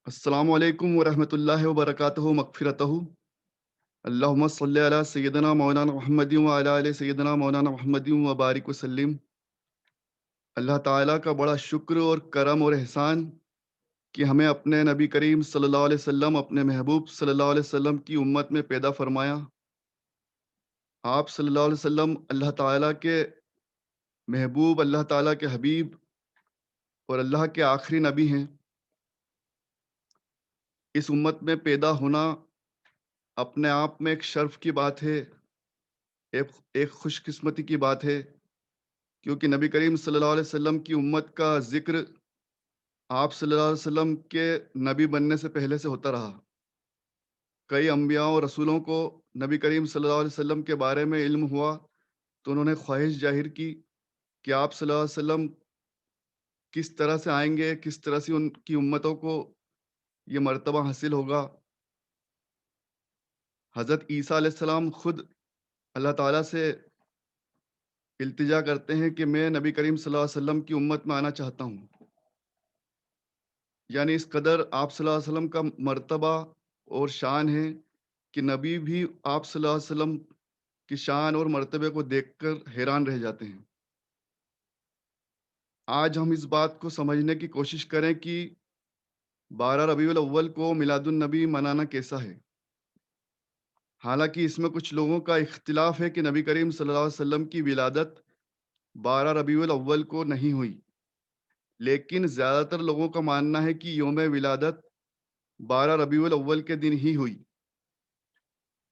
السلام علیکم ورحمۃ اللہ وبرکاتہ مغفرتہ اللہم صلی علی سیدنا مولانا محمد وعلی علی سیدنا مولانا محمد وبارک وسلم۔ اللہ تعالیٰ کا بڑا شکر اور کرم اور احسان کہ ہمیں اپنے نبی کریم صلی اللہ علیہ وسلم، اپنے محبوب صلی اللہ علیہ وسلم کی امت میں پیدا فرمایا۔ آپ صلی اللہ علیہ وسلم اللہ تعالیٰ کے محبوب، اللہ تعالیٰ کے حبیب اور اللہ کے آخری نبی ہیں۔ اس امت میں پیدا ہونا اپنے آپ میں ایک شرف کی بات ہے، ایک خوش قسمتی کی بات ہے، کیونکہ نبی کریم صلی اللہ علیہ وسلم کی امت کا ذکر آپ صلی اللہ علیہ وسلم کے نبی بننے سے پہلے سے ہوتا رہا۔ کئی انبیاء اور رسولوں کو نبی کریم صلی اللہ علیہ وسلم کے بارے میں علم ہوا تو انہوں نے خواہش ظاہر کی کہ آپ صلی اللہ علیہ وسلم کس طرح سے آئیں گے، کس طرح سے ان کی امتوں کو یہ مرتبہ حاصل ہوگا۔ حضرت عیسیٰ علیہ السلام خود اللہ تعالیٰ سے التجا کرتے ہیں کہ میں نبی کریم صلی اللہ علیہ وسلم کی امت میں آنا چاہتا ہوں۔ یعنی اس قدر آپ صلی اللہ علیہ وسلم کا مرتبہ اور شان ہے کہ نبی بھی آپ صلی اللہ علیہ وسلم کی شان اور مرتبے کو دیکھ کر حیران رہ جاتے ہیں۔ آج ہم اس بات کو سمجھنے کی کوشش کریں کہ 12 ربیع الاول کو میلاد النبی منانا کیسا ہے۔ حالانکہ اس میں کچھ لوگوں کا اختلاف ہے کہ نبی کریم صلی اللہ علیہ وسلم کی ولادت 12 ربیع الاول کو نہیں ہوئی، لیکن زیادہ تر لوگوں کا ماننا ہے کہ یوم ولادت 12 ربیع الاول کے دن ہی ہوئی۔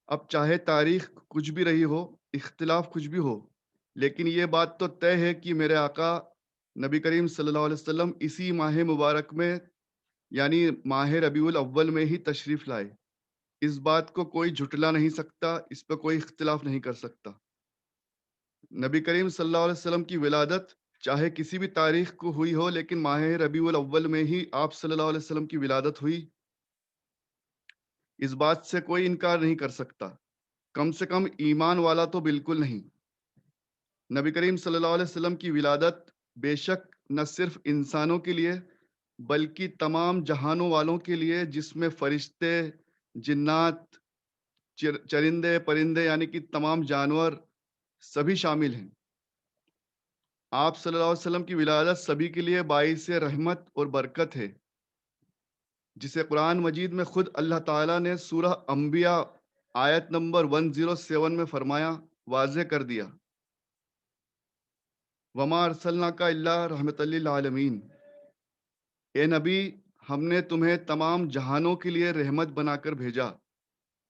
اب چاہے تاریخ کچھ بھی رہی ہو، اختلاف کچھ بھی ہو، لیکن یہ بات تو طے ہے کہ میرے آقا نبی کریم صلی اللہ علیہ وسلم اسی ماہ مبارک میں، یعنی ماہ ربیع الاول میں ہی تشریف لائے۔ اس بات کو کوئی جھٹلا نہیں سکتا، اس پہ کوئی اختلاف نہیں کر سکتا۔ نبی کریم صلی اللہ علیہ وسلم کی ولادت چاہے کسی بھی تاریخ کو ہوئی ہو، لیکن ماہ ربیع الاول میں ہی آپ صلی اللہ علیہ وسلم کی ولادت ہوئی، اس بات سے کوئی انکار نہیں کر سکتا، کم سے کم ایمان والا تو بالکل نہیں۔ نبی کریم صلی اللہ علیہ وسلم کی ولادت بے شک نہ صرف انسانوں کے لیے بلکہ تمام جہانوں والوں کے لیے، جس میں فرشتے، جنات، چرندے پرندے یعنی کہ تمام جانور سبھی شامل ہیں۔ آپ صلی اللہ علیہ وسلم کی ولادت سبھی کے لیے باعث رحمت اور برکت ہے، جسے قرآن مجید میں خود اللہ تعالیٰ نے سورہ انبیاء آیت نمبر 107 میں فرمایا، واضح کر دیا، وما ارسلناک الا رحمت للعالمین، اے نبی ہم نے تمہیں تمام جہانوں کے لیے رحمت بنا کر بھیجا۔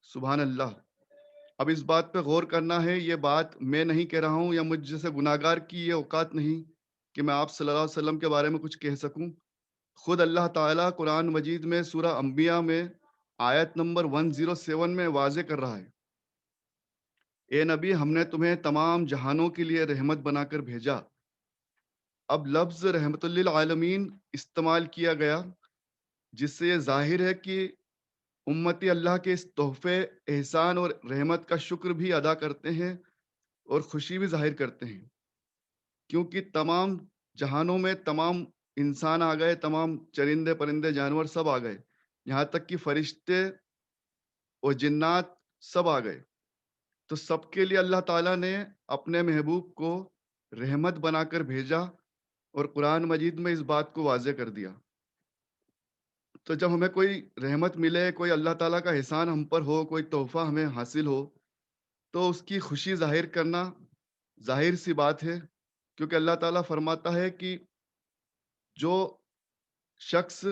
سبحان اللہ۔ اب اس بات پہ غور کرنا ہے، یہ بات میں نہیں کہہ رہا ہوں، یا مجھ جیسے گناہگار کی یہ اوقات نہیں کہ میں آپ صلی اللہ علیہ وسلم کے بارے میں کچھ کہہ سکوں۔ خود اللہ تعالیٰ قرآن مجید میں سورہ انبیاء میں آیت نمبر 107 میں واضح کر رہا ہے، اے نبی ہم نے تمہیں تمام جہانوں کے لیے رحمت بنا کر بھیجا۔ اب لفظ رحمت للعالمین استعمال کیا گیا، جس سے یہ ظاہر ہے کہ امتی اللہ کے اس تحفے، احسان اور رحمت کا شکر بھی ادا کرتے ہیں اور خوشی بھی ظاہر کرتے ہیں، کیونکہ تمام جہانوں میں تمام انسان آ گئے، تمام چرندے پرندے جانور سب آ گئے، یہاں تک کہ فرشتے اور جنات سب آ گئے۔ تو سب کے لیے اللہ تعالیٰ نے اپنے محبوب کو رحمت بنا کر بھیجا، اور قرآن مجید میں اس بات کو واضح کر دیا۔ تو جب ہمیں کوئی رحمت ملے، کوئی اللہ تعالیٰ کا احسان ہم پر ہو، کوئی تحفہ ہمیں حاصل ہو، تو اس کی خوشی ظاہر کرنا ظاہر سی بات ہے، کیونکہ اللہ تعالیٰ فرماتا ہے کہ جو شخص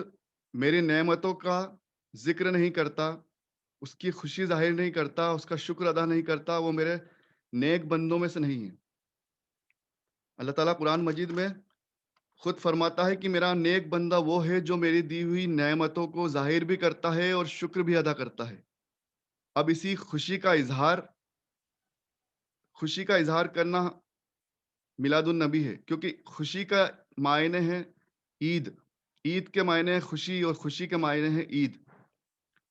میری نعمتوں کا ذکر نہیں کرتا، اس کی خوشی ظاہر نہیں کرتا، اس کا شکر ادا نہیں کرتا، وہ میرے نیک بندوں میں سے نہیں ہے۔ اللہ تعالیٰ قرآن مجید میں خود فرماتا ہے کہ میرا نیک بندہ وہ ہے جو میری دی ہوئی نعمتوں کو ظاہر بھی کرتا ہے اور شکر بھی ادا کرتا ہے۔ اب اسی خوشی کا اظہار کرنا میلاد النبی ہے، کیونکہ خوشی کا معنی ہے عید، عید کے معنی ہے خوشی، اور خوشی کے معنی ہے عید۔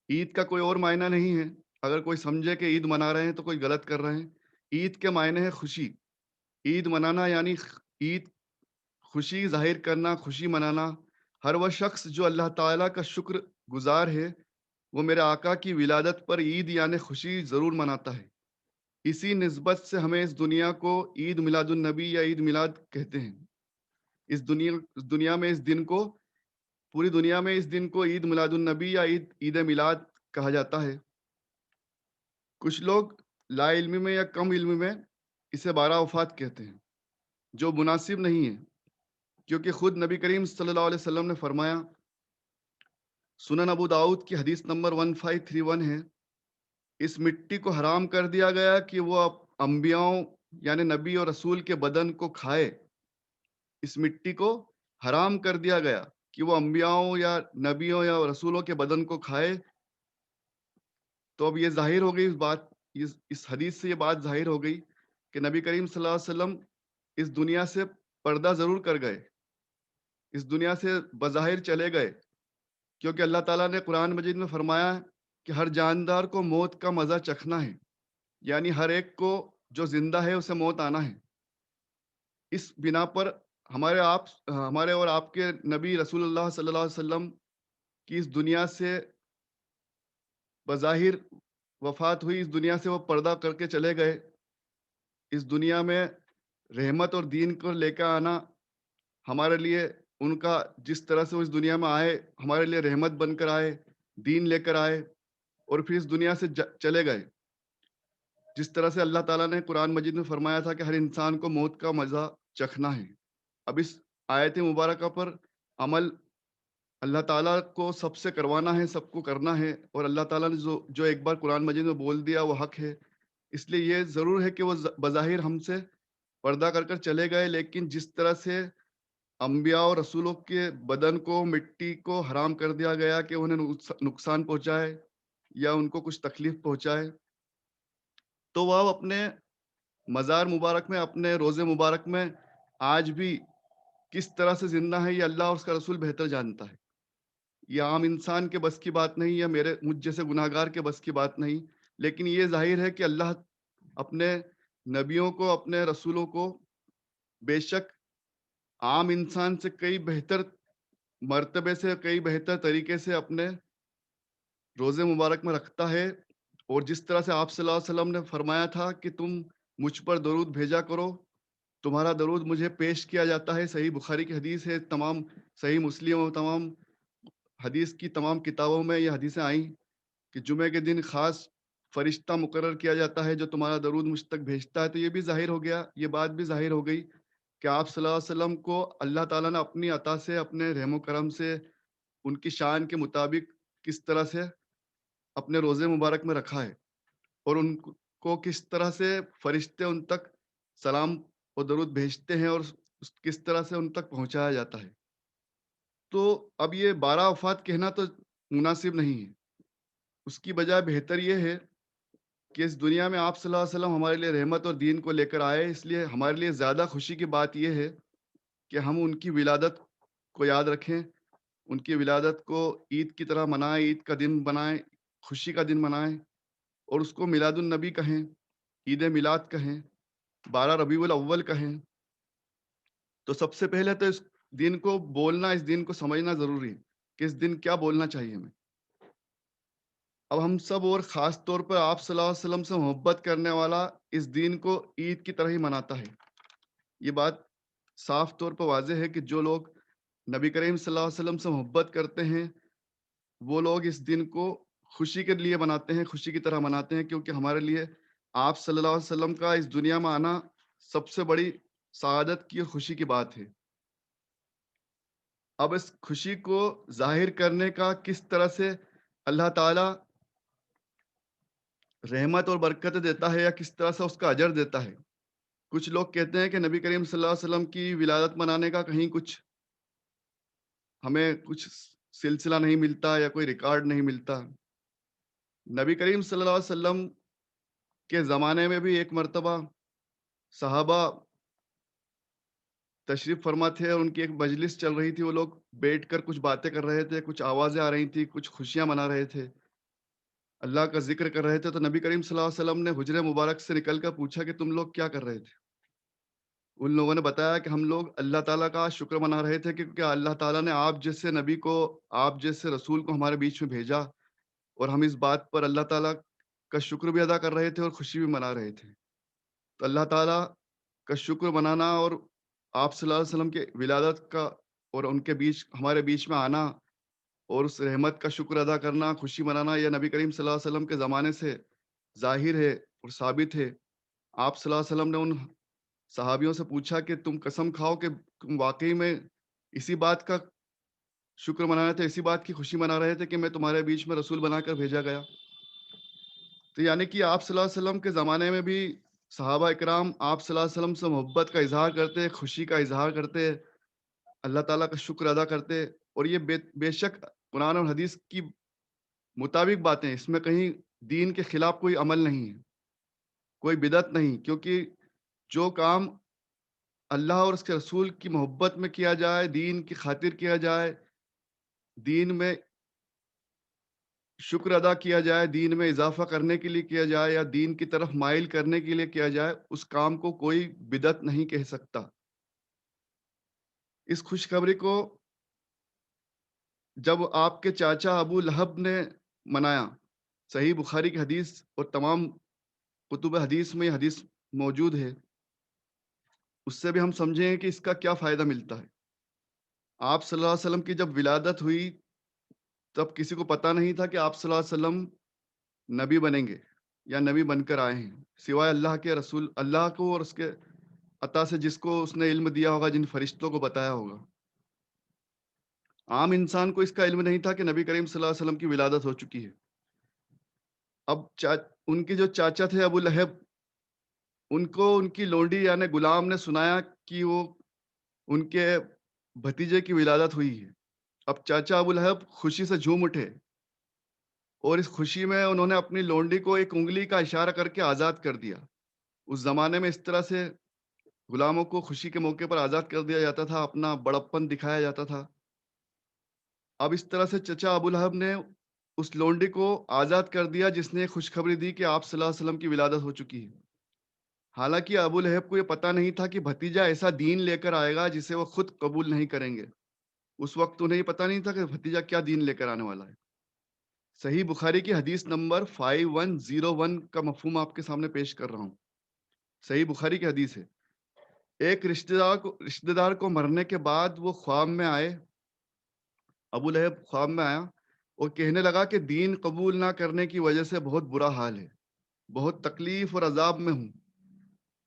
عید کا کوئی اور معنی نہیں ہے، اگر کوئی سمجھے کہ عید منا رہے ہیں تو کوئی غلط کر رہے ہیں۔ عید کے معنی ہے خوشی، عید منانا یعنی عید، خوشی ظاہر کرنا، خوشی منانا۔ ہر وہ شخص جو اللہ تعالیٰ کا شکر گزار ہے وہ میرے آقا کی ولادت پر عید یعنی خوشی ضرور مناتا ہے۔ اسی نسبت سے ہمیں اس دنیا کو عید میلاد النبی یا عید میلاد کہتے ہیں۔ اس دنیا میں اس دن کو پوری دنیا میں اس دن کو عید میلاد النبی یا عید میلاد کہا جاتا ہے۔ کچھ لوگ لا علمی میں یا کم علمی میں اسے بارہ وفات کہتے ہیں، جو مناسب نہیں ہے، کیونکہ خود نبی کریم صلی اللہ علیہ وسلم نے فرمایا، سنن ابو داؤد کی حدیث نمبر 1531 ہے، اس مٹی کو حرام کر دیا گیا کہ وہ انبیاؤں یعنی نبی اور رسول کے بدن کو کھائے۔ اس مٹی کو حرام کر دیا گیا کہ وہ انبیاؤں یا نبیوں یا رسولوں کے بدن کو کھائے۔ تو اب یہ ظاہر ہو گئی اس حدیث سے یہ بات ظاہر ہو گئی کہ نبی کریم صلی اللہ علیہ وسلم اس دنیا سے پردہ ضرور کر گئے، اس دنیا سے بظاہر چلے گئے، کیونکہ اللہ تعالیٰ نے قرآن مجید میں فرمایا ہے کہ ہر جاندار کو موت کا مزہ چکھنا ہے، یعنی ہر ایک کو جو زندہ ہے اسے موت آنا ہے۔ اس بنا پر ہمارے اور آپ کے نبی رسول اللہ صلی اللہ علیہ وسلم کی اس دنیا سے بظاہر وفات ہوئی، اس دنیا سے وہ پردہ کر کے چلے گئے۔ اس دنیا میں رحمت اور دین کو لے کے آنا ہمارے لیے ان کا جس طرح سے وہ اس دنیا میں آئے، ہمارے لیے رحمت بن کر آئے، دین لے کر آئے اور پھر اس دنیا سے چلے گئے۔ جس طرح سے اللہ تعالیٰ نے قرآن مجید میں فرمایا تھا کہ ہر انسان کو موت کا مزہ چکھنا ہے۔ اب اس آیت مبارکہ پر عمل اللہ تعالیٰ کو سب سے کروانا ہے، سب کو کرنا ہے، اور اللہ تعالیٰ نے جو ایک بار قرآن مجید میں بول دیا وہ حق ہے۔ اس لیے یہ ضرور ہے کہ وہ بظاہر ہم سے پردہ کر کر چلے گئے، لیکن جس طرح سے انبیاء اور رسولوں کے بدن کو مٹی کو حرام کر دیا گیا کہ انہیں نقصان پہنچائے یا ان کو کچھ تکلیف پہنچائے، تو وہ اپنے مزار مبارک میں، اپنے روزے مبارک میں آج بھی کس طرح سے زندہ ہے، یہ اللہ اور اس کا رسول بہتر جانتا ہے۔ یہ عام انسان کے بس کی بات نہیں، یا مجھ جیسے گناہ گار کے بس کی بات نہیں، لیکن یہ ظاہر ہے کہ اللہ اپنے نبیوں کو، اپنے رسولوں کو بے شک عام انسان سے کئی بہتر مرتبے سے، کئی بہتر طریقے سے اپنے روزے مبارک میں رکھتا ہے۔ اور جس طرح سے آپ صلی اللہ علیہ وسلم نے فرمایا تھا کہ تم مجھ پر درود بھیجا کرو، تمہارا درود مجھے پیش کیا جاتا ہے، صحیح بخاری کی حدیث ہے، تمام صحیح مسلم اور تمام حدیث کی تمام کتابوں میں یہ حدیثیں آئیں کہ جمعے کے دن خاص فرشتہ مقرر کیا جاتا ہے جو تمہارا درود مجھ تک بھیجتا ہے۔ تو یہ بھی ظاہر ہو گیا، یہ بات بھی ظاہر ہو گئی کہ آپ صلی اللہ علیہ وسلم کو اللہ تعالیٰ نے اپنی عطا سے، اپنے رحم و کرم سے، ان کی شان کے مطابق کس طرح سے اپنے روزے مبارک میں رکھا ہے، اور ان کو کس طرح سے فرشتے ان تک سلام اور درود بھیجتے ہیں اور کس طرح سے ان تک پہنچایا جاتا ہے۔ تو اب یہ 12 وفات کہنا تو مناسب نہیں ہے، اس کی بجائے بہتر یہ ہے کہ اس دنیا میں آپ صلی اللہ علیہ وسلم ہمارے لیے رحمت اور دین کو لے کر آئے، اس لیے ہمارے لیے زیادہ خوشی کی بات یہ ہے کہ ہم ان کی ولادت کو یاد رکھیں، ان کی ولادت کو عید کی طرح منائیں، عید کا دن بنائیں، خوشی کا دن منائیں، اور اس کو میلاد النبی کہیں، عید میلاد کہیں، 12 ربیع الاول کہیں۔ تو سب سے پہلے تو اس دن کو بولنا، اس دن کو سمجھنا ضروری ہے کہ اس دن کیا بولنا چاہیے ہمیں۔ اب ہم سب اور خاص طور پر آپ صلی اللہ علیہ وسلم سے محبت کرنے والا اس دن کو عید کی طرح ہی مناتا ہے۔ یہ بات صاف طور پر واضح ہے کہ جو لوگ نبی کریم صلی اللہ علیہ وسلم سے محبت کرتے ہیں وہ لوگ اس دن کو خوشی کے لیے مناتے ہیں، خوشی کی طرح مناتے ہیں، کیونکہ ہمارے لیے آپ صلی اللہ علیہ وسلم کا اس دنیا میں آنا سب سے بڑی سعادت کی اور خوشی کی بات ہے۔ اب اس خوشی کو ظاہر کرنے کا کس طرح سے اللہ تعالی رحمت اور برکت دیتا ہے یا کس طرح سے اس کا اجر دیتا ہے۔ کچھ لوگ کہتے ہیں کہ نبی کریم صلی اللہ علیہ وسلم کی ولادت منانے کا کہیں کچھ ہمیں کچھ سلسلہ نہیں ملتا یا کوئی ریکارڈ نہیں ملتا۔ نبی کریم صلی اللہ علیہ وسلم کے زمانے میں بھی ایک مرتبہ صحابہ تشریف فرما تھے اور ان کی ایک مجلس چل رہی تھی، وہ لوگ بیٹھ کر کچھ باتیں کر رہے تھے، کچھ آوازیں آ رہی تھی، کچھ خوشیاں منا رہے تھے، اللہ کا ذکر کر رہے تھے۔ تو نبی کریم صلی اللہ علیہ وسلم نے حجرے مبارک سے نکل کر پوچھا کہ تم لوگ کیا کر رہے تھے؟ ان لوگوں نے بتایا کہ ہم لوگ اللہ تعالیٰ کا شکر منا رہے تھے کیونکہ اللہ تعالیٰ نے آپ جیسے نبی کو، آپ جیسے رسول کو ہمارے بیچ میں بھیجا، اور ہم اس بات پر اللہ تعالیٰ کا شکر بھی ادا کر رہے تھے اور خوشی بھی منا رہے تھے۔ تو اللہ تعالیٰ کا شکر منانا اور آپ صلی اللہ علیہ وسلم کے ولادت کا اور ان کے بیچ ہمارے بیچ میں آنا اور اس رحمت کا شکر ادا کرنا، خوشی منانا، یہ نبی کریم صلی اللہ علیہ وسلم کے زمانے سے ظاہر ہے اور ثابت ہے۔ آپ صلی اللہ علیہ وسلم نے ان صحابیوں سے پوچھا کہ تم قسم کھاؤ کہ تم واقعی میں اسی بات کا شکر منا رہے تھے، اسی بات کی خوشی منا رہے تھے کہ میں تمہارے بیچ میں رسول بنا کر بھیجا گیا۔ تو یعنی کہ آپ صلی اللہ علیہ وسلم کے زمانے میں بھی صحابہ اکرام آپ صلی اللہ علیہ وسلم سے محبت کا اظہار کرتے، خوشی کا اظہار کرتے، اللہ تعالیٰ کا شکر ادا کرتے، اور یہ بے شک قرآن اور حدیث کی مطابق باتیں، اس میں کہیں دین کے خلاف کوئی عمل نہیں ہے، کوئی بدعت نہیں، کیونکہ جو کام اللہ اور اس کے رسول کی محبت میں کیا جائے، دین کی خاطر کیا جائے، دین میں شکر ادا کیا جائے، دین میں اضافہ کرنے کے لیے کیا جائے یا دین کی طرف مائل کرنے کے لیے کیا جائے، اس کام کو کوئی بدعت نہیں کہہ سکتا۔ اس خوشخبری کو جب آپ کے چاچا ابو لہب نے منایا، صحیح بخاری کی حدیث اور تمام کتب حدیث میں یہ حدیث موجود ہے، اس سے بھی ہم سمجھیں کہ اس کا کیا فائدہ ملتا ہے۔ آپ صلی اللہ علیہ وسلم کی جب ولادت ہوئی تب کسی کو پتا نہیں تھا کہ آپ صلی اللہ علیہ وسلم نبی بنیں گے یا نبی بن کر آئے ہیں، سوائے اللہ کے رسول، اللہ کو اور اس کے عطا سے جس کو اس نے علم دیا ہوگا، جن فرشتوں کو بتایا ہوگا۔ عام انسان کو اس کا علم نہیں تھا کہ نبی کریم صلی اللہ علیہ وسلم کی ولادت ہو چکی ہے۔ اب ان کے جو چاچا تھے ابو لہب، ان کو ان کی لونڈی یعنی غلام نے سنایا کہ وہ ان کے بھتیجے کی ولادت ہوئی ہے۔ اب چاچا ابو لہب خوشی سے جھوم اٹھے، اور اس خوشی میں انہوں نے اپنی لونڈی کو ایک انگلی کا اشارہ کر کے آزاد کر دیا۔ اس زمانے میں اس طرح سے غلاموں کو خوشی کے موقع پر آزاد کر دیا جاتا تھا، اپنا بڑپن دکھایا جاتا تھا۔ اب اس طرح سے چچا ابو لہب نے اس لونڈی کو آزاد کر دیا جس نے خوشخبری دی کہ آپ صلی اللہ علیہ وسلم کی ولادت ہو چکی ہے۔ حالانکہ ابو لہب کو یہ پتا نہیں تھا کہ بھتیجا ایسا دین لے کر آئے گا جسے وہ خود قبول نہیں کریں گے۔ اس وقت انہیں یہ پتا نہیں تھا کہ بھتیجا کیا دین لے کر آنے والا ہے۔ صحیح بخاری کی حدیث نمبر 5101 کا مفہوم آپ کے سامنے پیش کر رہا ہوں۔ صحیح بخاری کی حدیث ہے، ایک رشتہ دار کو مرنے کے بعد وہ خواب میں آئے، ابو لہب خواب میں آیا اور کہنے لگا کہ دین قبول نہ کرنے کی وجہ سے بہت برا حال ہے، بہت تکلیف اور عذاب میں ہوں،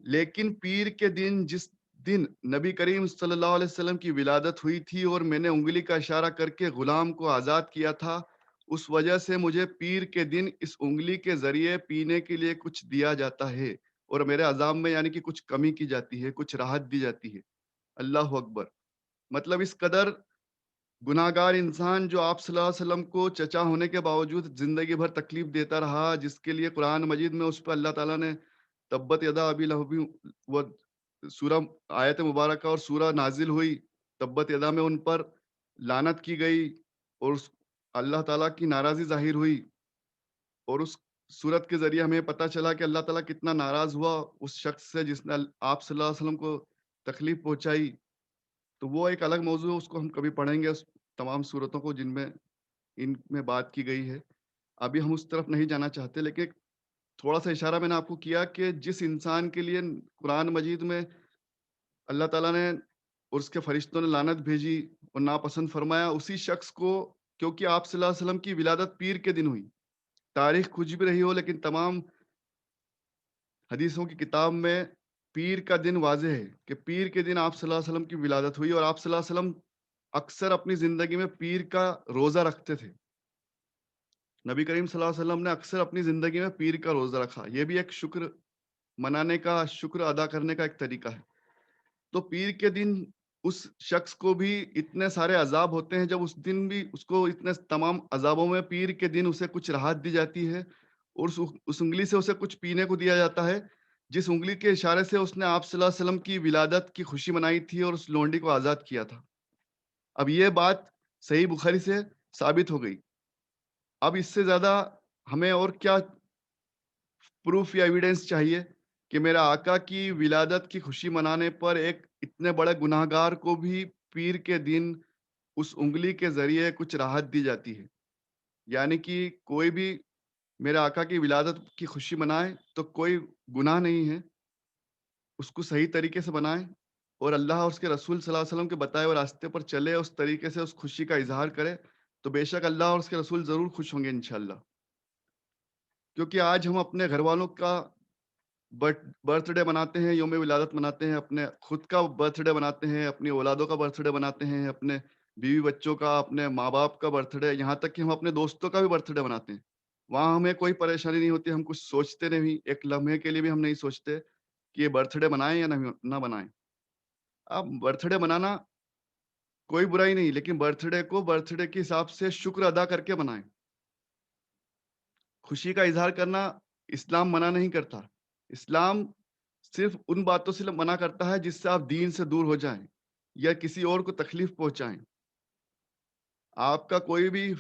لیکن پیر کے دن، جس دن نبی کریم صلی اللہ علیہ وسلم کی ولادت ہوئی تھی اور میں نے انگلی کا اشارہ کر کے غلام کو آزاد کیا تھا، اس وجہ سے مجھے پیر کے دن اس انگلی کے ذریعے پینے کے لیے کچھ دیا جاتا ہے، اور میرے عذاب میں یعنی کہ کچھ کمی کی جاتی ہے، کچھ راحت دی جاتی ہے۔ اللہ اکبر! مطلب اس قدر گناہگار انسان جو آپ صلی اللہ علیہ وسلم کو چچا ہونے کے باوجود زندگی بھر تکلیف دیتا رہا، جس کے لیے قرآن مجید میں اس پہ اللہ تعالیٰ نے تبت یدا ابی لہب، وہ سورہ آیت مبارکہ اور سورہ نازل ہوئی، تبت یدا میں ان پر لعنت کی گئی اور اللہ تعالیٰ کی ناراضی ظاہر ہوئی، اور اس صورت کے ذریعے ہمیں پتہ چلا کہ اللہ تعالیٰ کتنا ناراض ہوا اس شخص سے جس نے آپ صلی اللہ علیہ وسلم کو تکلیف پہنچائی۔ تو وہ ایک الگ موضوع ہے، اس کو ہم کبھی پڑھیں گے، اس تمام صورتوں کو جن میں ان میں بات کی گئی ہے۔ ابھی ہم اس طرف نہیں جانا چاہتے، لیکن ایک تھوڑا سا اشارہ میں نے آپ کو کیا کہ جس انسان کے لیے قرآن مجید میں اللہ تعالیٰ نے اور اس کے فرشتوں نے لعنت بھیجی اور ناپسند فرمایا، اسی شخص کو، کیونکہ آپ صلی اللہ علیہ وسلم کی ولادت پیر کے دن ہوئی، تاریخ کچھ بھی رہی ہو، لیکن تمام حدیثوں کی کتاب میں پیر کا دن واضح ہے کہ پیر کے دن آپ صلی اللہ علیہ وسلم کی ولادت ہوئی، اور آپ صلی اللہ علیہ وسلم اکثر اپنی زندگی میں پیر کا روزہ رکھتے تھے۔ نبی کریم صلی اللہ علیہ وسلم نے اکثر اپنی زندگی میں پیر کا روزہ رکھا، یہ بھی ایک شکر منانے کا، شکر ادا کرنے کا ایک طریقہ ہے۔ تو پیر کے دن اس شخص کو بھی اتنے سارے عذاب ہوتے ہیں، جب اس دن بھی اس کو اتنے تمام عذابوں میں پیر کے دن اسے کچھ راحت دی جاتی ہے، اور اس انگلی سے اسے کچھ پینے کو دیا جاتا ہے، جس انگلی کے اشارے سے اس نے آپ صلی اللہ علیہ وسلم کی ولادت کی خوشی منائی تھی اور اس لونڈی کو آزاد کیا تھا۔ اب یہ بات صحیح بخاری سے ثابت ہو گئی۔ اب اس سے زیادہ ہمیں اور کیا پروف یا ایویڈنس چاہیے کہ میرے آقا کی ولادت کی خوشی منانے پر ایک اتنے بڑے گناہگار کو بھی پیر کے دن اس انگلی کے ذریعے کچھ راحت دی جاتی ہے۔ یعنی کہ کوئی بھی میرے آقا کی ولادت کی خوشی منائے تو کوئی گناہ نہیں ہے، اس کو صحیح طریقے سے بنائیں اور اللہ اور اس کے رسول صلی اللہ علیہ وسلم کے بتائے ہوئے راستے پر چلے، اس طریقے سے اس خوشی کا اظہار کرے، تو بے شک اللہ اور اس کے رسول ضرور خوش ہوں گے انشاءاللہ۔ کیونکہ آج ہم اپنے گھر والوں کا برتھ ڈے مناتے ہیں، یوم ولادت مناتے ہیں، اپنے خود کا برتھ ڈے مناتے ہیں، اپنی اولادوں کا برتھ ڈے مناتے ہیں، اپنے بیوی بچوں کا، اپنے ماں باپ کا برتھ ڈے، یہاں تک کہ ہم اپنے دوستوں کا بھی برتھ ڈے مناتے ہیں۔ وہاں ہمیں کوئی پریشانی نہیں ہوتی، ہم کچھ سوچتے نہیں، ایک لمحے کے لیے بھی ہم نہیں سوچتے کہ یہ برتھ ڈے بنائیں یا نہ بنائیں۔ اب برتھ ڈے منانا کوئی برائی نہیں، لیکن برتھ ڈے کو برتھ ڈے کے حساب سے شکر ادا کر کے منائیں۔ خوشی کا اظہار کرنا اسلام منع نہیں کرتا۔ اسلام صرف ان باتوں سے منع کرتا ہے جس سے آپ دین سے دور ہو جائیں یا کسی اور کو تکلیف پہنچائیں۔ آپ کا کوئی بھی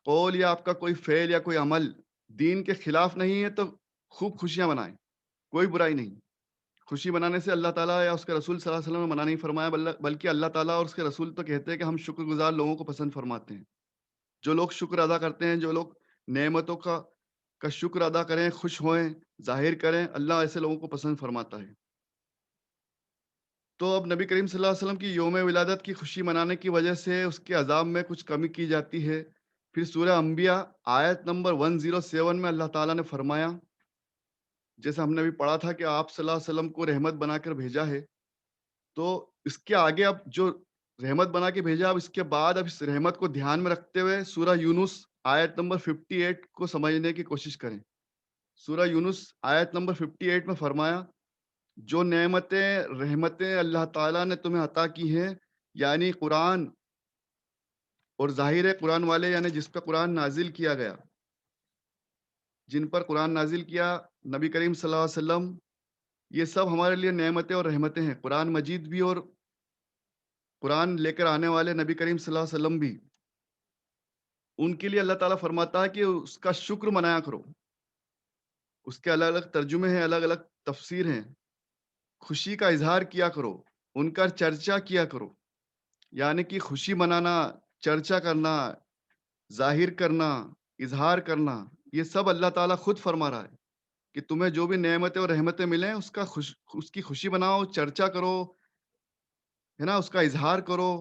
قول یا آپ کا کوئی فعل یا کوئی عمل دین کے خلاف نہیں ہے تو خوب خوشیاں منائیں، کوئی برائی نہیں۔ خوشی منانے سے اللہ تعالیٰ یا اس کے رسول صلی اللہ علیہ وسلم نے منع نہیں فرمایا، بلکہ اللہ تعالیٰ اور اس کے رسول تو کہتے ہیں کہ ہم شکر گزار لوگوں کو پسند فرماتے ہیں۔ جو لوگ شکر ادا کرتے ہیں، جو لوگ نعمتوں کا شکر ادا کریں، خوش ہوئیں، ظاہر کریں، اللہ ایسے لوگوں کو پسند فرماتا ہے۔ تو اب نبی کریم صلی اللہ علیہ وسلم کی یوم ولادت کی خوشی منانے کی وجہ سے اس کے عذاب میں کچھ کمی کی جاتی ہے۔ پھر سورہ انبیاء آیت نمبر 107 میں اللہ تعالیٰ نے فرمایا، جیسے ہم نے ابھی پڑھا تھا کہ آپ صلی اللہ علیہ وسلم کو رحمت بنا کر بھیجا ہے، تو اس کے آگے اب جو رحمت بنا کے بھیجا، اب اس کے بعد اب اس رحمت کو دھیان میں رکھتے ہوئے سورہ یونس آیت نمبر 58 کو سمجھنے کی کوشش کریں۔ سورہ یونس آیت نمبر 58 میں فرمایا، جو نعمتیں رحمتیں اللہ تعالیٰ نے تمہیں عطا کی ہیں، یعنی قرآن اور ظاہر قرآن والے، یعنی جس پہ قرآن نازل کیا گیا، جن پر قرآن نازل کیا نبی کریم صلی اللہ علیہ وسلم، یہ سب ہمارے لیے نعمتیں اور رحمتیں ہیں۔ قرآن مجید بھی اور قرآن لے کر آنے والے نبی کریم صلی اللہ علیہ وسلم بھی، ان کے لیے اللہ تعالیٰ فرماتا ہے کہ اس کا شکر منایا کرو۔ اس کے الگ الگ ترجمے ہیں، الگ الگ تفسیر ہیں۔ خوشی کا اظہار کیا کرو، ان کا چرچا کیا کرو، یعنی کہ خوشی منانا، چرچا کرنا، ظاہر کرنا، اظہار کرنا، یہ سب اللہ تعالیٰ خود فرما رہا ہے کہ تمہیں جو بھی نعمتیں اور رحمتیں ملیں اس کی خوشی مناؤ، چرچا کرو، ہے نا، اس کا اظہار کرو،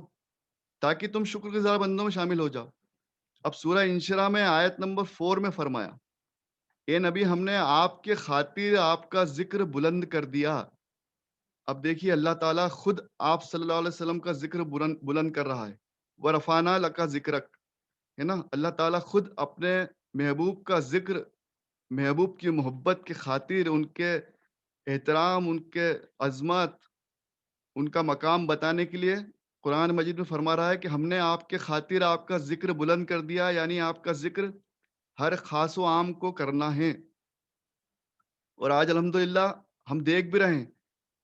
تاکہ تم شکر گزار بندوں میں شامل ہو جاؤ۔ اب سورہ انشرا میں آیت نمبر 4 میں فرمایا، اے نبی ہم نے آپ کے خاطر آپ کا ذکر بلند کر دیا۔ اب دیکھیے اللہ تعالیٰ خود آپ صلی اللہ علیہ وسلم کا ذکر بلند کر رہا ہے۔ وَرَفَعْنَا لَكَ ذِكْرَكَ، ہے نا، اللہ تعالیٰ خود اپنے محبوب کا ذکر، محبوب کی محبت کی خاطر، ان کے احترام، ان کے عظمت، ان کا مقام بتانے کے لیے قرآن مجید میں فرما رہا ہے کہ ہم نے آپ کے خاطر آپ کا ذکر بلند کر دیا، یعنی آپ کا ذکر ہر خاص و عام کو کرنا ہے۔ اور آج الحمدللہ ہم دیکھ بھی رہے ہیں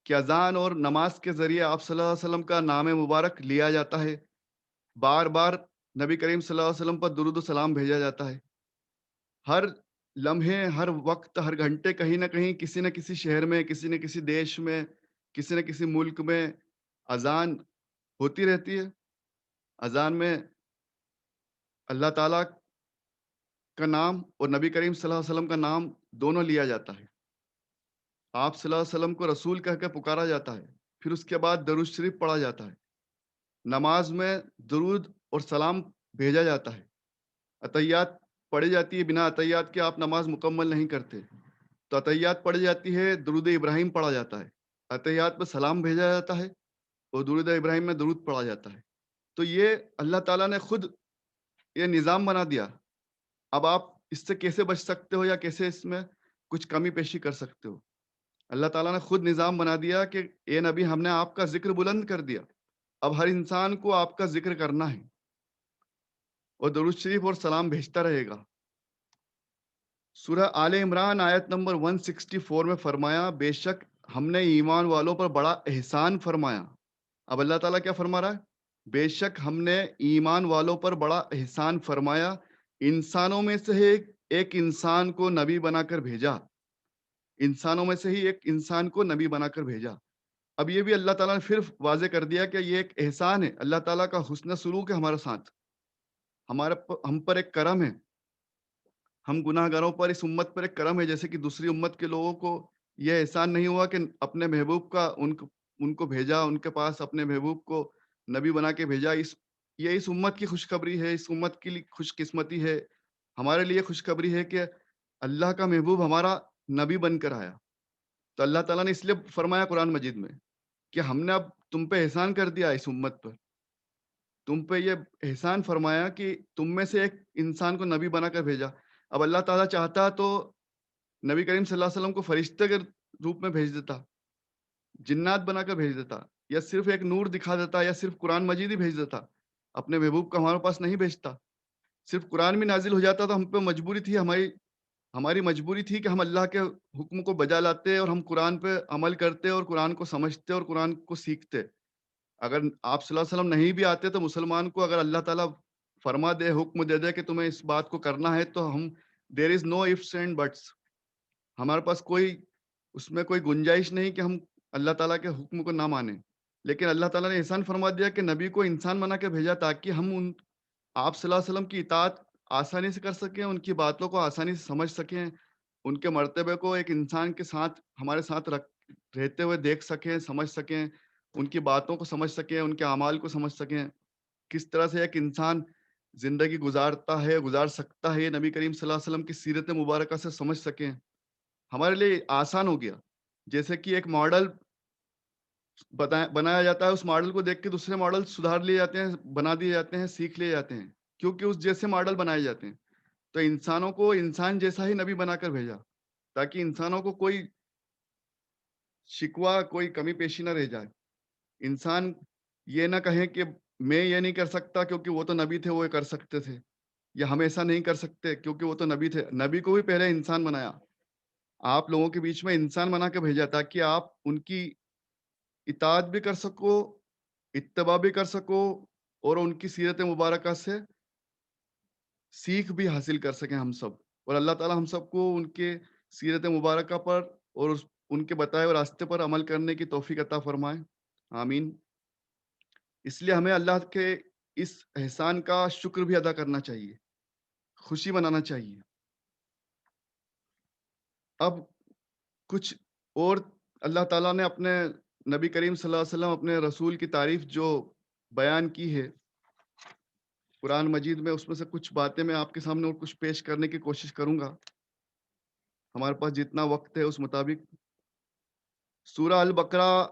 کہ اذان اور نماز کے ذریعے آپ صلی اللہ علیہ وسلم کا نام مبارک لیا جاتا ہے، بار بار نبی کریم صلی اللہ علیہ وسلم پر درود و سلام بھیجا جاتا ہے۔ ہر لمحے، ہر وقت، ہر گھنٹے کہیں نہ کہیں کسی نہ کسی شہر میں، کسی نہ کسی دیش میں، کسی نہ کسی ملک میں اذان ہوتی رہتی ہے۔ اذان میں اللہ تعالیٰ کا نام اور نبی کریم صلی اللہ علیہ وسلم کا نام دونوں لیا جاتا ہے۔ آپ صلی اللہ علیہ وسلم کو رسول کہہ کے پکارا جاتا ہے، پھر اس کے بعد درود شریف پڑھا جاتا ہے۔ نماز میں درود اور سلام بھیجا جاتا ہے۔ عطیات پڑھی جاتی ہے، بنا عطیات کے آپ نماز مکمل نہیں کرتے، تو عطیات پڑھی جاتی ہے، درود ابراہیم پڑھا جاتا ہے، عطیات پہ سلام بھیجا جاتا ہے اور درود ابراہیم میں درود پڑھا جاتا ہے۔ تو یہ اللہ تعالیٰ نے خود یہ نظام بنا دیا۔ اب آپ اس سے کیسے بچ سکتے ہو یا کیسے اس میں کچھ کمی پیشی کر سکتے ہو؟ اللہ تعالیٰ نے خود نظام بنا دیا کہ اے نبی ہم نے آپ کا ذکر بلند کر دیا، اب ہر انسان کو آپ کا ذکر کرنا ہے اور درود شریف اور سلام بھیجتا رہے گا۔ سورہ آل عمران آیت نمبر 164 میں فرمایا، بے شک ہم نے ایمان والوں پر بڑا احسان فرمایا۔ اب اللہ تعالیٰ کیا فرما رہا ہے؟ بے شک ہم نے ایمان والوں پر بڑا احسان فرمایا، انسانوں میں سے ایک انسان کو نبی بنا کر بھیجا۔ انسانوں میں سے ہی ایک انسان کو نبی بنا کر بھیجا۔ اب یہ بھی اللہ تعالیٰ نے پھر واضح کر دیا کہ یہ ایک احسان ہے، اللہ تعالیٰ کا حسن سلوک ہے ہمارے ساتھ، ہم پر ایک کرم ہے، ہم گناہ گاروں پر اس امت پر ایک کرم ہے، جیسے کہ دوسری امت کے لوگوں کو یہ احسان نہیں ہوا کہ اپنے محبوب کا ان کو بھیجا، ان کے پاس اپنے محبوب کو نبی بنا کے بھیجا۔ یہ اس امت کی خوشخبری ہے، اس امت کی خوش قسمتی ہے، ہمارے لیے خوشخبری ہے کہ اللہ کا محبوب ہمارا نبی بن کر آیا۔ تو اللہ تعالیٰ نے اس لیے فرمایا قرآن مجید میں کہ ہم نے اب تم پہ احسان کر دیا، اس امت پر تم پہ یہ احسان فرمایا کہ تم میں سے ایک انسان کو نبی بنا کر بھیجا۔ اب اللہ تعالیٰ چاہتا تو نبی کریم صلی اللہ علیہ وسلم کو فرشتے کے روپ میں بھیج دیتا، جنات بنا کر بھیج دیتا، یا صرف ایک نور دکھا دیتا، یا صرف قرآن مجید ہی بھیج دیتا، اپنے محبوب کو ہمارے پاس نہیں بھیجتا۔ صرف قرآن بھی نازل ہو جاتا تو ہم پہ مجبوری تھی، ہماری مجبوری تھی کہ ہم اللہ کے حکم کو بجا لاتے اور ہم قرآن پہ عمل کرتے اور قرآن کو سمجھتے اور قرآن کو سیکھتے۔ اگر آپ صلی اللہ علیہ وسلم نہیں بھی آتے تو مسلمان کو اگر اللہ تعالیٰ فرما دے، حکم دے دے کہ تمہیں اس بات کو کرنا ہے، تو ہم دیر از نو ifs اینڈ بٹس، ہمارے پاس اس میں کوئی گنجائش نہیں کہ ہم اللہ تعالیٰ کے حکم کو نہ مانیں۔ لیکن اللہ تعالیٰ نے احسان فرما دیا کہ نبی کو انسان بنا کے بھیجا تاکہ ہم آپ صلی اللہ علیہ وسلم کی اطاعت آسانی سے کر سکیں، ان کی باتوں کو آسانی سے سمجھ سکیں، ان کے مرتبے کو ایک انسان کے ساتھ ہمارے ساتھ رہتے ہوئے دیکھ سکیں، سمجھ سکیں، ان کی باتوں کو سمجھ سکیں، ان کے اعمال کو سمجھ سکیں، کس طرح سے ایک انسان زندگی گزار سکتا ہے، یہ نبی کریم صلی اللہ علیہ وسلم کی سیرت مبارکہ سے سمجھ سکیں۔ ہمارے لیے آسان ہو گیا، جیسے کہ ایک ماڈل بنایا جاتا ہے، اس ماڈل کو دیکھ کے دوسرے ماڈل سدھار لیے جاتے ہیں، بنا دیے جاتے ہیں، سیکھ لیے جاتے ہیں، کیونکہ اس جیسے ماڈل بنائے جاتے ہیں۔ تو انسانوں کو انسان جیسا ہی نبی بنا کر بھیجا تاکہ انسانوں کو کوئی شکوہ، کوئی کمی پیشی نہ رہ جائے، انسان یہ نہ کہیں کہ میں یہ نہیں کر سکتا کیونکہ وہ تو نبی تھے، وہ یہ کر سکتے تھے، یا ہم ایسا نہیں کر سکتے کیونکہ وہ تو نبی تھے۔ نبی کو بھی پہلے انسان بنایا، آپ لوگوں کے بیچ میں انسان بنا کے بھیجا تاکہ آپ ان کی اطاعت بھی کر سکو، اتباع بھی کر سکو، اور ان کی سیرت مبارکہ سے سیکھ بھی حاصل کر سکیں ہم سب، اور اللہ تعالی ہم سب کو ان کے سیرت مبارکہ پر اور ان کے بتائے ہوئے راستے پر عمل کرنے کی توفیق عطا فرمائے، آمین۔ اس لیے ہمیں اللہ کے اس احسان کا شکر بھی ادا کرنا چاہیے، خوشی منانا چاہیے۔ اب کچھ اور اللہ تعالیٰ نے اپنے نبی کریم صلی اللہ علیہ وسلم، اپنے رسول کی تعریف جو بیان کی ہے قرآن مجید میں، اس میں سے کچھ باتیں میں آپ کے سامنے اور کچھ پیش کرنے کی کوشش کروں گا، ہمارے پاس جتنا وقت ہے اس مطابق۔ سورہ البقرہ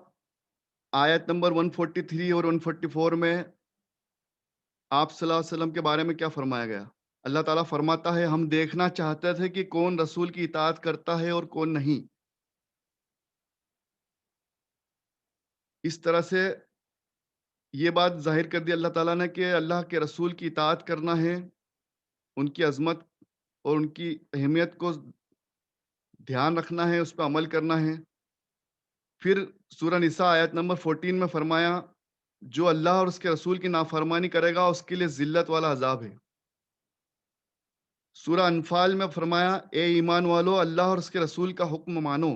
آیت نمبر 143 اور 144 میں آپ صلی اللہ علیہ وسلم کے بارے میں کیا فرمایا گیا؟ اللہ تعالیٰ فرماتا ہے، ہم دیکھنا چاہتے تھے کہ کون رسول کی اطاعت کرتا ہے اور کون نہیں۔ اس طرح سے یہ بات ظاہر کر دی اللہ تعالیٰ نے کہ اللہ کے رسول کی اطاعت کرنا ہے، ان کی عظمت اور ان کی اہمیت کو دھیان رکھنا ہے، اس پہ عمل کرنا ہے۔ پھر سورہ نساء آیت نمبر 14 میں فرمایا، جو اللہ اور اس کے رسول کی نافرمانی کرے گا اس کے لیے ذلت والا عذاب ہے۔ سورہ انفال میں فرمایا، اے ایمان والو اللہ اور اس کے رسول کا حکم مانو۔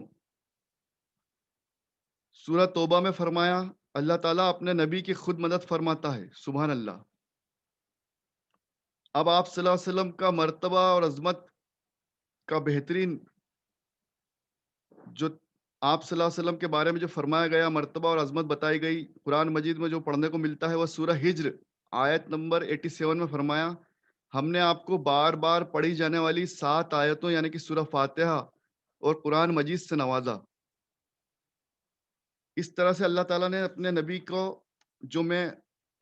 سورہ توبہ میں فرمایا، اللہ تعالیٰ اپنے نبی کی خود مدد فرماتا ہے، سبحان اللہ۔ اب آپ صلی اللہ علیہ وسلم کا مرتبہ اور عظمت کا بہترین جو آپ صلی اللہ علیہ وسلم کے بارے میں جو فرمایا گیا، مرتبہ اور عظمت بتائی گئی قرآن مجید میں جو پڑھنے کو ملتا ہے، وہ سورہ ہجر آیت نمبر 87 میں فرمایا، ہم نے آپ کو بار بار پڑھی جانے والی 7 آیتوں یعنی کہ سورہ فاتحہ اور قرآن مجید سے نوازا۔ اس طرح سے اللہ تعالیٰ نے اپنے نبی کو، جو میں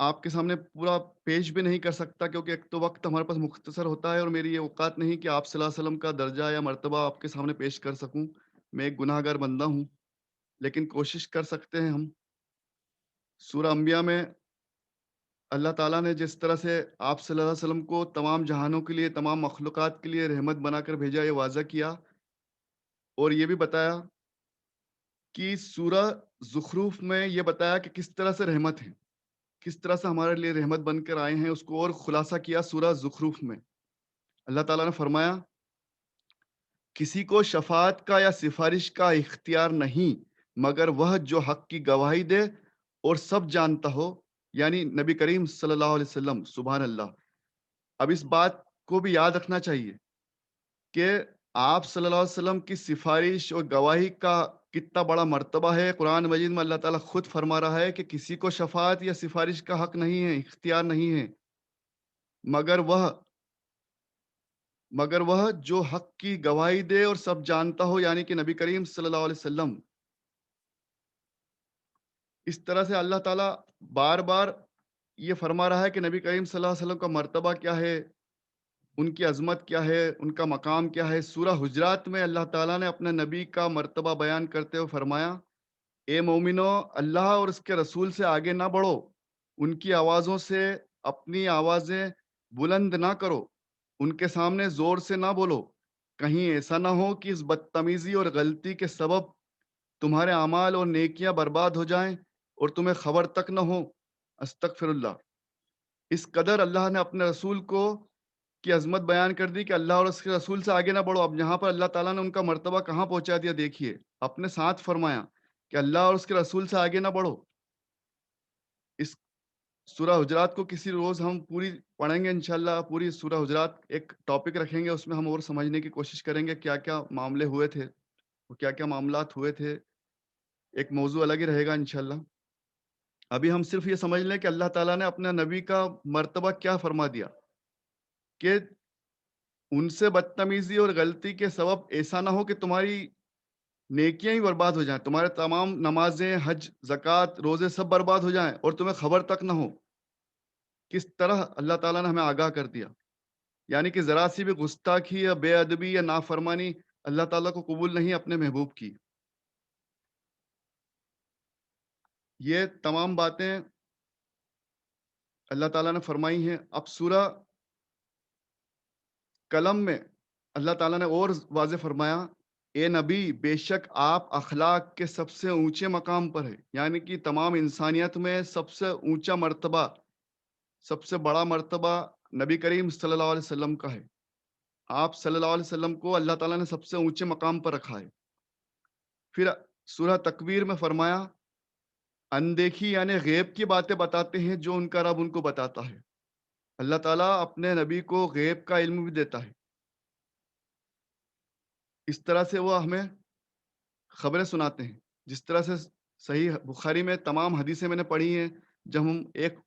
آپ کے سامنے پورا پیش بھی نہیں کر سکتا کیونکہ ایک تو وقت ہمارے پاس مختصر ہوتا ہے اور میری یہ اوقات نہیں کہ آپ صلی اللہ علیہ وسلم کا درجہ یا مرتبہ آپ کے سامنے پیش کر سکوں، میں ایک گناہ گار بندہ ہوں، لیکن کوشش کر سکتے ہیں ہم۔ سورہ انبیاء میں اللہ تعالیٰ نے جس طرح سے آپ صلی اللہ علیہ وسلم کو تمام جہانوں کے لیے، تمام مخلوقات کے لیے رحمت بنا کر بھیجا، یہ واضح کیا، اور یہ بھی بتایا کہ سورہ زخرف میں یہ بتایا کہ کس طرح سے رحمت ہے، کس طرح سے ہمارے لیے رحمت بن کر آئے ہیں، اس کو اور خلاصہ کیا سورہ زخرف میں۔ اللہ تعالیٰ نے فرمایا کسی کو شفاعت کا یا سفارش کا اختیار نہیں مگر وہ جو حق کی گواہی دے اور سب جانتا ہو، یعنی نبی کریم صلی اللہ علیہ وسلم. سبحان اللہ. اب اس بات کو بھی یاد رکھنا چاہیے کہ آپ صلی اللہ علیہ وسلم کی سفارش اور گواہی کا کتنا بڑا مرتبہ ہے. قرآن مجید میں اللہ تعالیٰ خود فرما رہا ہے کہ کسی کو شفاعت یا سفارش کا حق نہیں ہے، اختیار نہیں ہے، مگر وہ مگر وہ جو حق کی گواہی دے اور سب جانتا ہو، یعنی کہ نبی کریم صلی اللہ علیہ وسلم. اس طرح سے اللہ تعالیٰ بار بار یہ فرما رہا ہے کہ نبی کریم صلی اللہ علیہ وسلم کا مرتبہ کیا ہے، ان کی عظمت کیا ہے، ان کا مقام کیا ہے. سورہ حجرات میں اللہ تعالیٰ نے اپنے نبی کا مرتبہ بیان کرتے ہوئے فرمایا: اے مومنو، اللہ اور اس کے رسول سے آگے نہ بڑھو، ان کی آوازوں سے اپنی آوازیں بلند نہ کرو، ان کے سامنے زور سے نہ بولو، کہیں ایسا نہ ہو کہ اس بدتمیزی اور غلطی کے سبب تمہارے اعمال اور نیکیاں برباد ہو جائیں اور تمہیں خبر تک نہ ہو. استغفر اللہ. اس قدر اللہ نے اپنے رسول کو کی عظمت بیان کر دی کہ اللہ اور اس کے رسول سے آگے نہ بڑھو. اب یہاں پر اللہ تعالیٰ نے ان کا مرتبہ کہاں پہنچا دیا، دیکھیے، اپنے ساتھ فرمایا کہ اللہ اور اس کے رسول سے آگے نہ بڑھو. اس سورہ حجرات کو کسی روز ہم پوری پڑھیں گے انشاءاللہ. پوری سورہ حجرات ایک ٹاپک رکھیں گے، اس میں ہم اور سمجھنے کی کوشش کریں گے کیا کیا معاملے ہوئے تھے، کیا کیا معاملات ہوئے تھے. ایک موضوع الگ ہی رہے گا انشاءاللہ. ابھی ہم صرف یہ سمجھ لیں کہ اللہ تعالیٰ نے اپنے نبی کا مرتبہ کیا فرما دیا کہ ان سے بدتمیزی اور غلطی کے سبب ایسا نہ ہو کہ تمہاری نیکیاں ہی برباد ہو جائیں، تمہارے تمام نمازیں، حج، زکوٰۃ، روزے سب برباد ہو جائیں اور تمہیں خبر تک نہ ہو. کس طرح اللہ تعالیٰ نے ہمیں آگاہ کر دیا. یعنی کہ ذرا سی بھی گستاخی یا بے ادبی یا نافرمانی اللہ تعالیٰ کو قبول نہیں اپنے محبوب کی. یہ تمام باتیں اللہ تعالیٰ نے فرمائی ہیں. اب سورہ قلم میں اللہ تعالیٰ نے اور واضح فرمایا: اے نبی، بے شک آپ اخلاق کے سب سے اونچے مقام پر ہے. یعنی کہ تمام انسانیت میں سب سے اونچا مرتبہ، سب سے بڑا مرتبہ نبی کریم صلی اللہ علیہ وسلم کا ہے. آپ صلی اللہ علیہ وسلم کو اللہ تعالیٰ نے سب سے اونچے مقام پر رکھا ہے. پھر سورہ تکویر میں فرمایا: اندیکھی یعنی غیب کی باتیں بتاتے ہیں جو ان کا رب ان کو بتاتا ہے. اللہ تعالیٰ اپنے نبی کو غیب کا علم بھی دیتا ہے. اس طرح سے وہ ہمیں خبریں سناتے ہیں. جس طرح سے صحیح بخاری میں تمام حدیثیں میں نے پڑھی ہیں. جب ہم ایک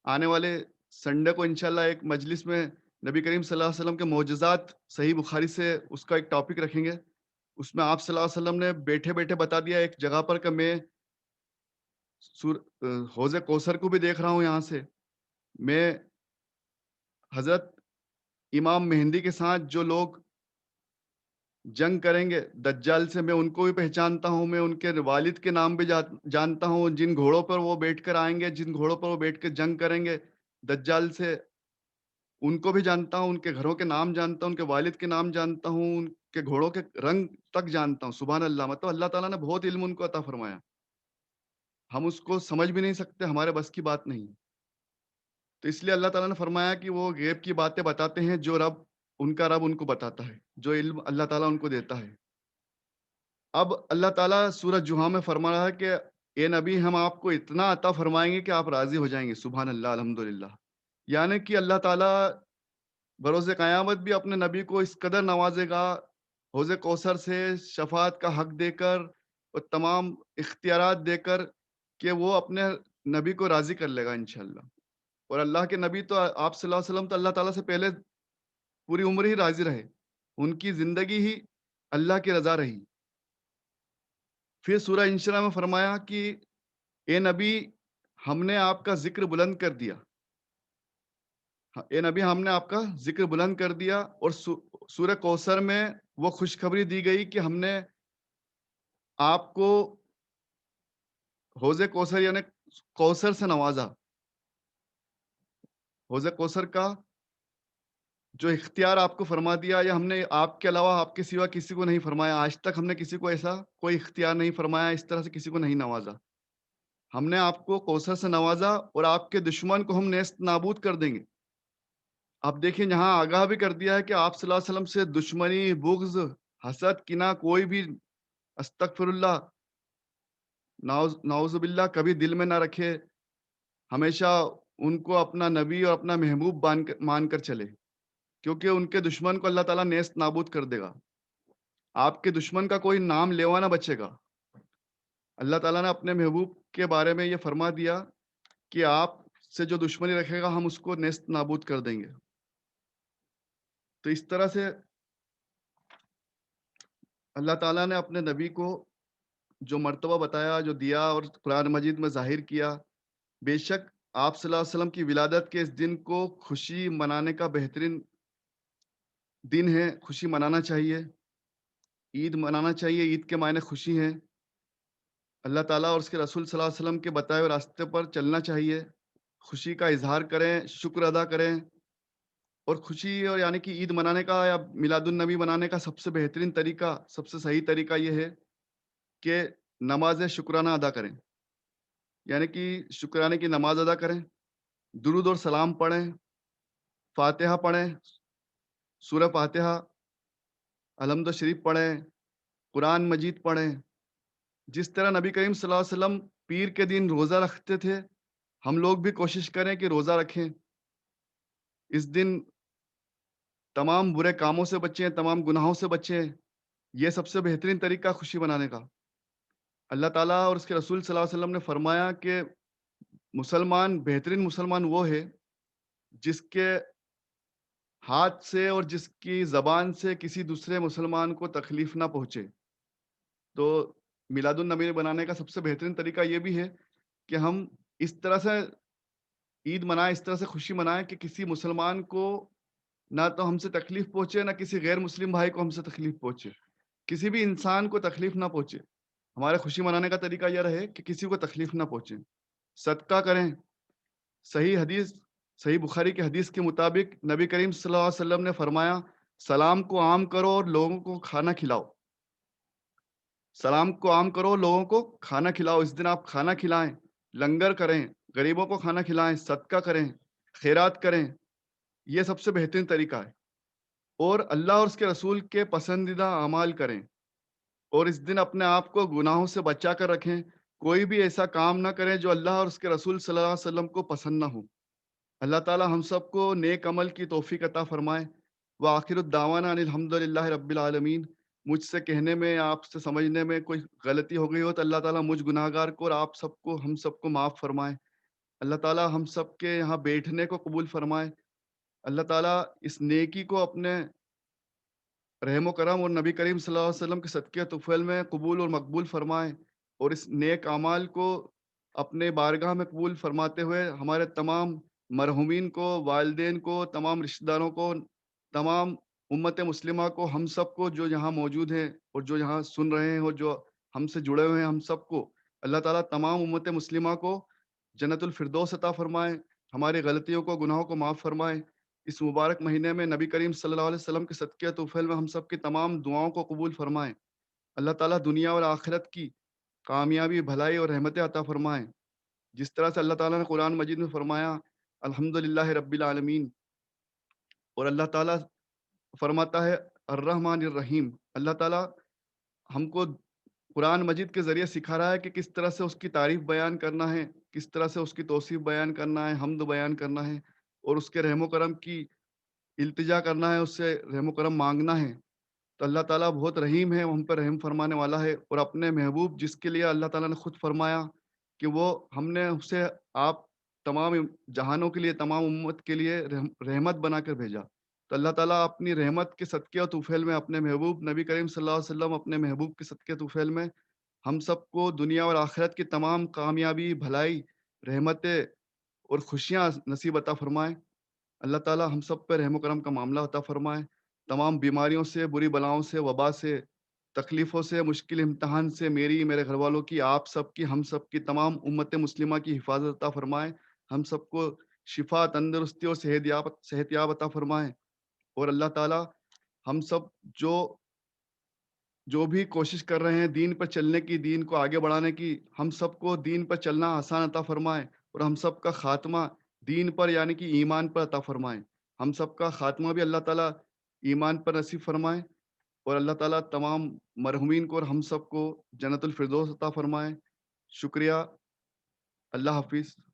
آنے والے سنڈے کو انشاءاللہ ایک مجلس میں نبی کریم صلی اللہ علیہ وسلم کے معجزات صحیح بخاری سے اس کا ایک ٹاپک رکھیں گے. اس میں آپ صلی اللہ علیہ وسلم نے بیٹھے بیٹھے بتا دیا ایک جگہ پر کہ میں حوض کوثر کو بھی دیکھ رہا ہوں یہاں سے. میں حضرت امام مہندی کے ساتھ جو لوگ جنگ کریں گے دجال سے، میں ان کو بھی پہچانتا ہوں. میں ان کے والد کے نام بھی جانتا ہوں. جن گھوڑوں پر وہ بیٹھ کر آئیں گے، جن گھوڑوں پر وہ بیٹھ کے جنگ کریں گے دجال سے، ان کو بھی جانتا ہوں. ان کے گھروں کے نام جانتا ہوں، ان کے والد کے نام جانتا ہوں، ان کے گھوڑوں کے رنگ تک جانتا ہوں. سبحان اللہ. مطلب اللہ تعالیٰ نے بہت علم ان کو عطا فرمایا. ہم اس کو سمجھ بھی نہیں سکتے، ہمارے بس کی بات نہیں. تو اس لیے اللہ تعالیٰ نے فرمایا کہ وہ غیب کی باتیں بتاتے ہیں جو ان کا رب ان کو بتاتا ہے، جو علم اللہ تعالیٰ ان کو دیتا ہے. اب اللہ تعالیٰ سورہ جمعہ میں فرما رہا ہے کہ اے نبی، ہم آپ کو اتنا عطا فرمائیں گے کہ آپ راضی ہو جائیں گے. سبحان اللہ، الحمدللہ. یعنی کہ اللہ تعالیٰ بروز قیامت بھی اپنے نبی کو اس قدر نوازے گا، حوض کوثر سے شفاعت کا حق دے کر اور تمام اختیارات دے کر، کہ وہ اپنے نبی کو راضی کر لے گا انشاءاللہ. اور اللہ کے نبی تو آپ صلی اللہ علیہ وسلم تو اللہ تعالیٰ سے پہلے پوری عمر ہی راضی رہے. ان کی زندگی ہی اللہ کی رضا رہی. پھر سورہ انشرح میں فرمایا کہ اے نبی، ہم نے آپ کا ذکر بلند کر دیا. اے نبی، ہم نے آپ کا ذکر بلند کر دیا. اور سورہ کوثر میں وہ خوشخبری دی گئی کہ ہم نے آپ کو حوض کوثر یعنی کوثر سے نوازا. حوض کوثر کا جو اختیار آپ کو فرما دیا، یا ہم نے آپ کے علاوہ آپ کے سوا کسی کو نہیں فرمایا. آج تک ہم نے کسی کو ایسا کوئی اختیار نہیں فرمایا، اس طرح سے کسی کو نہیں نوازا. ہم نے آپ کو کوثر سے نوازا اور آپ کے دشمن کو ہم نیست نابود کر دیں گے. آپ دیکھیں، یہاں آگاہ بھی کر دیا ہے کہ آپ صلی اللہ علیہ وسلم سے دشمنی، بغض، حسد کنا کوئی بھی استغفر اللہ نعوذ باللہ کبھی دل میں نہ رکھے، ہمیشہ ان کو اپنا نبی اور اپنا محبوب مان کر چلے، کیونکہ ان کے دشمن کو اللہ تعالیٰ نیست نابود کر دے گا۔ آپ کے دشمن کا کوئی نام لیوا نہ بچے گا۔ اللہ تعالیٰ نے اپنے محبوب کے بارے میں یہ فرما دیا کہ آپ سے جو دشمنی رکھے گا ہم اس کو نیست نابود کر دیں گے۔ تو اس طرح سے اللہ تعالیٰ نے اپنے نبی کو جو مرتبہ بتایا، جو دیا اور قرآن مجید میں ظاہر کیا، بے شک آپ صلی اللہ علیہ وسلم کی ولادت کے اس دن کو خوشی منانے کا بہترین دن ہے، خوشی منانا چاہیے، عید منانا چاہیے، عید کے معنی خوشی ہیں۔ اللہ تعالیٰ اور اس کے رسول صلی اللہ علیہ وسلم کے بتائے ہوئے راستے پر چلنا چاہیے، خوشی کا اظہار کریں، شکر ادا کریں، اور خوشی اور یعنی کہ عید منانے کا یا میلاد النبی منانے کا سب سے بہترین طریقہ، سب سے صحیح طریقہ یہ ہے کہ نماز شکرانہ ادا کریں، یعنی کہ شکرانے کی نماز ادا کریں، درود اور سلام پڑھیں، فاتحہ پڑھیں، سورہ فاتحہ، الحمد شریف پڑھیں، قرآن مجید پڑھیں۔ جس طرح نبی کریم صلی اللہ علیہ وسلم پیر کے دن روزہ رکھتے تھے، ہم لوگ بھی کوشش کریں کہ روزہ رکھیں، اس دن تمام برے کاموں سے بچیں، تمام گناہوں سے بچیں۔ یہ سب سے بہترین طریقہ خوشی منانے کا۔ اللہ تعالیٰ اور اس کے رسول صلی اللہ علیہ وسلم نے فرمایا کہ مسلمان، بہترین مسلمان وہ ہے جس کے ہاتھ سے اور جس کی زبان سے کسی دوسرے مسلمان کو تکلیف نہ پہنچے۔ تو میلاد النبی بنانے کا سب سے بہترین طریقہ یہ بھی ہے کہ ہم اس طرح سے عید منائیں، اس طرح سے خوشی منائیں کہ کسی مسلمان کو نہ تو ہم سے تکلیف پہنچے، نہ کسی غیر مسلم بھائی کو ہم سے تکلیف پہنچے، کسی بھی انسان کو تکلیف نہ پہنچے۔ ہمارے خوشی منانے کا طریقہ یہ رہے کہ کسی کو تکلیف نہ پہنچے، صدقہ کریں۔ صحیح حدیث، صحیح بخاری کی حدیث کے مطابق نبی کریم صلی اللہ علیہ وسلم نے فرمایا، سلام کو عام کرو اور لوگوں کو کھانا کھلاؤ۔ سلام کو عام کرو، لوگوں کو کھانا کھلاؤ۔ اس دن آپ کھانا کھلائیں، لنگر کریں، غریبوں کو کھانا کھلائیں، صدقہ کریں، خیرات کریں۔ یہ سب سے بہترین طریقہ ہے۔ اور اللہ اور اس کے رسول کے پسندیدہ اعمال کریں، اور اس دن اپنے آپ کو گناہوں سے بچا کر رکھیں۔ کوئی بھی ایسا کام نہ کریں جو اللہ اور اس کے رسول صلی اللہ علیہ وسلم کو پسند نہ ہو۔ اللہ تعالی ہم سب کو نیک عمل کی توفیق عطا فرمائے۔ وآخر الدعوانا ان الحمد للہ رب العالمین۔ مجھ سے کہنے میں، آپ سے سمجھنے میں کوئی غلطی ہو گئی ہو تو اللہ تعالیٰ مجھ گناہگار کو اور آپ سب کو، ہم سب کو معاف فرمائے۔ اللہ تعالیٰ ہم سب کے یہاں بیٹھنے کو قبول فرمائے۔ اللہ تعالیٰ اس نیکی کو اپنے رحم و کرم اور نبی کریم صلی اللہ علیہ وسلم کے صدقے طفیل میں قبول اور مقبول فرمائے، اور اس نیک اعمال کو اپنے بارگاہ میں قبول فرماتے ہوئے ہمارے تمام مرحومین کو، والدین کو، تمام رشتہ داروں کو، تمام امت مسلمہ کو، ہم سب کو جو یہاں موجود ہیں اور جو یہاں سن رہے ہیں اور جو ہم سے جڑے ہوئے ہیں، ہم سب کو اللہ تعالیٰ تمام امت مسلمہ کو جنت الفردوس عطا فرمائے، ہماری غلطیوں کو، گناہوں کو معاف فرمائے۔ اس مبارک مہینے میں نبی کریم صلی اللہ علیہ وسلم کے صدقے طفیل میں ہم سب کی تمام دعاؤں کو قبول فرمائے۔ اللہ تعالیٰ دنیا اور آخرت کی کامیابی، بھلائی اور رحمتیں عطا فرمائے۔ جس طرح سے اللہ تعالیٰ نے قرآن مجید میں فرمایا، الحمد للہ رب العالمین، اور اللہ تعالیٰ فرماتا ہے الرحمن الرحیم۔ اللہ تعالیٰ ہم کو قرآن مجید کے ذریعے سکھا رہا ہے کہ کس طرح سے اس کی تعریف بیان کرنا ہے، کس طرح سے اس کی توصیف بیان کرنا ہے، حمد بیان کرنا ہے، اور اس کے رحم و کرم کی التجا کرنا ہے، اس سے رحم و کرم مانگنا ہے۔ تو اللہ تعالیٰ بہت رحیم ہے، ہم پر رحم فرمانے والا ہے، اور اپنے محبوب جس کے لیے اللہ تعالیٰ نے خود فرمایا کہ وہ ہم نے اسے آپ تمام جہانوں کے لیے، تمام امت کے لیے رحمت بنا کر بھیجا۔ تو اللہ تعالیٰ اپنی رحمت کے صدقے و طفیل میں اپنے محبوب نبی کریم صلی اللہ علیہ وسلم، اپنے محبوب کے صدقے طفیل میں ہم سب کو دنیا اور آخرت کی تمام کامیابی، بھلائی، رحمتیں اور خوشیاں نصیب عطا فرمائے۔ اللہ تعالیٰ ہم سب پہ رحم و کرم کا معاملہ عطا فرمائے، تمام بیماریوں سے، بری بلاؤں سے، وبا سے، تکلیفوں سے، مشکل امتحان سے میری، میرے گھر والوں کی، آپ سب کی، ہم سب کی، تمام امت مسلمہ کی حفاظت عطا فرمائے۔ ہم سب کو شفا، تندرستی اور صحت یاب عطا فرمائے۔ اور اللہ تعالیٰ ہم سب جو بھی کوشش کر رہے ہیں دین پر چلنے کی، دین کو آگے بڑھانے کی، ہم سب کو دین پر چلنا آسان عطا فرمائے، اور ہم سب کا خاتمہ دین پر یعنی کہ ایمان پر عطا فرمائے۔ ہم سب کا خاتمہ بھی اللہ تعالیٰ ایمان پر نصیب فرمائے۔ اور اللہ تعالیٰ تمام مرحومین کو اور ہم سب کو جنت الفردوس عطا فرمائے. شکریہ. اللہ حافظ.